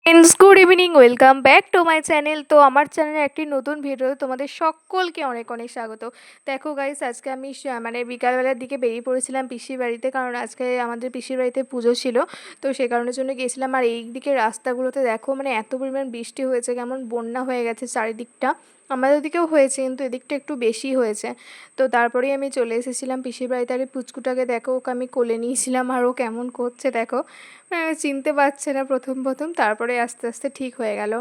Friends good evening, welcome back to my channel. তো আমার চ্যানেলে একটি নতুন ভিডিও তোমাদের সকলকে অনেক অনেক স্বাগত। দেখো গাইস, আজকে আমি মানে বিকালবেলার দিকে বেরিয়ে পড়েছিলাম পিসির বাড়িতে, কারণ আজকে আমাদের পিসির বাড়িতে পুজো ছিল। তো সে কারণের জন্য গিয়েছিলাম। আর এই দিকে রাস্তাগুলোতে দেখো, মানে এত পরিমাণ বৃষ্টি হয়েছে, কেমন বন্যা হয়ে গেছে চারিদিকটা। আমাদের দিকেও হয়েছে, কিন্তু এদিকটা একটু বেশি হয়েছে। তো তারপরেই আমি চলে এসেছিলাম পিসির বাড়িতে। আর এই পুচকুটাকে দেখো, ওকে আমি কোলে নিয়েছিলাম, আর ও কেমন করছে দেখো। চিনতে পারছে না প্রথম প্রথম, তারপরে আস্তে আস্তে ঠিক হয়ে গেল।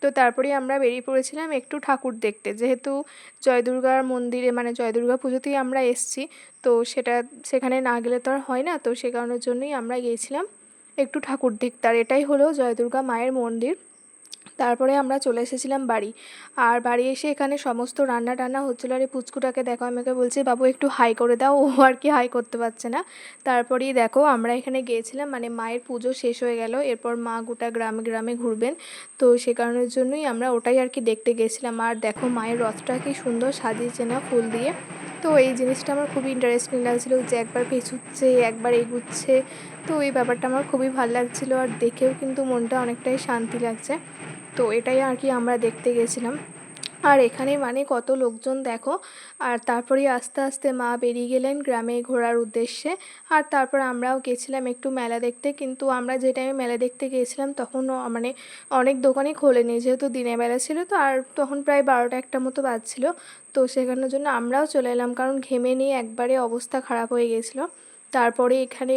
তো তারপরেই আমরা বেরিয়ে পড়েছিলাম একটু ঠাকুর দেখতে, যেহেতু জয় দুর্গার মন্দিরে, মানে জয় দুর্গা পুজোতেই আমরা এসছি। তো সেখানে না গেলে তো আর হয় না, তো সে কারণের জন্যই আমরা গিয়েছিলাম একটু ঠাকুর দেখতে। আর এটাই হলো জয় দুর্গা মায়ের মন্দির। তারপরে আমরা চলে এসেছিলাম বাড়ি। আর বাড়ি এসে এখানে সমস্ত রান্না টান্না হচ্ছিলো। আর এই পুচকুটাকে দেখো, আমাকে বলছে বাবু একটু হাই করে দাও, ও আর কি হাই করতে পারছে না। তারপরেই দেখো আমরা এখানে গিয়েছিলাম, মানে মায়ের পুজো শেষ হয়ে গেল, এরপর মা গোটা গ্রামে গ্রামে ঘুরবেন। তো সে কারণের জন্যই আমরা ওটাই আর কি দেখতে গেছিলাম। আর দেখো মায়ের রথটা কি সুন্দর সাজিয়েছে না ফুল দিয়ে। তো এই জিনিসটা আমার খুবই ইন্টারেস্টিং লাগছিলো, যে একবার পেছুচ্ছে একবার এগুচ্ছে। তো এই ব্যাপারটা আমার খুবই ভালো লাগছিলো, আর দেখেও কিন্তু মনটা অনেকটাই শান্তি লাগছে। তো এটাই আর কি আমরা দেখতে গেছিলাম। আর এখানে মানে কত লোকজন দেখো। আর তারপরেই আস্তে আস্তে মা বেরিয়ে গেলেন গ্রামে ঘোরার উদ্দেশ্যে। আর তারপর আমরাও গেছিলাম একটু মেলা দেখতে, কিন্তু আমরা যে টাইমে মেলা দেখতে গিয়েছিলাম তখন মানে অনেক দোকানই খোলেনি, যেহেতু দিনের বেলা ছিল। তো আর তখন প্রায় 12টা 1টা মতো বাজছিল। তো সেখানের জন্য আমরাও চলে এলাম, কারণ ঘেমে নিয়ে একবারে অবস্থা খারাপ হয়ে গেছিলো। তারপরে এখানে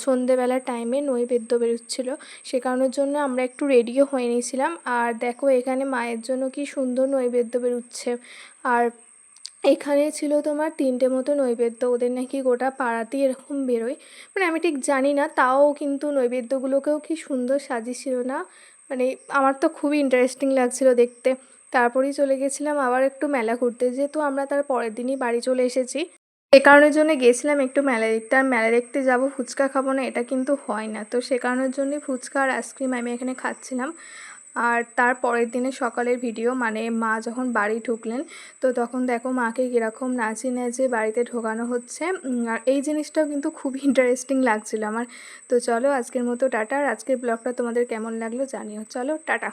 সন্ধেবেলার টাইমে নৈবেদ্য বেরোচ্ছিলো, সে কারণের জন্য আমরা একটু রেডিও হয়ে নিয়েছিলাম। আর দেখো এখানে মায়ের জন্য কি সুন্দর নৈবেদ্য বেরোচ্ছে। আর এখানে ছিল তোমার 3টে মতো নৈবেদ্য, ওদের নাকি গোটা পাড়াতেই এরকম বেরোয়। মানে আমি ঠিক জানি না, তাও কিন্তু নৈবেদ্যগুলোকেও কি সুন্দর সাজিয়েছিল না। মানে আমার তো খুবই ইন্টারেস্টিং লাগছিল দেখতে। তারপরেই চলে গেছিলাম আবার একটু মেলা ঘুরতে, যেহেতু আমরা তার পরের দিনই বাড়ি চলে এসেছি। সে কারণের জন্য গিয়েছিলাম একটু মেলা দেখতে। আর মেলা দেখতে যাবো, ফুচকা খাবো না এটা কিন্তু হয় না। তো সে কারণের জন্যই ফুচকা আর আইসক্রিম আমি এখানে খাচ্ছিলাম। আর তার পরের দিনে সকালের ভিডিও, মানে মা যখন বাড়ি ঢুকলেন, তো তখন দেখো মাকে কীরকম নাচিয়ে নাচিয়ে বাড়িতে ঢোকানো হচ্ছে। আর এই জিনিসটাও কিন্তু খুবই ইন্টারেস্টিং লাগছিল আমার। তো চলো আজকের মতো টাটা। আর আজকের ব্লগটা তোমাদের কেমন লাগলো জানিও। চলো টাটা।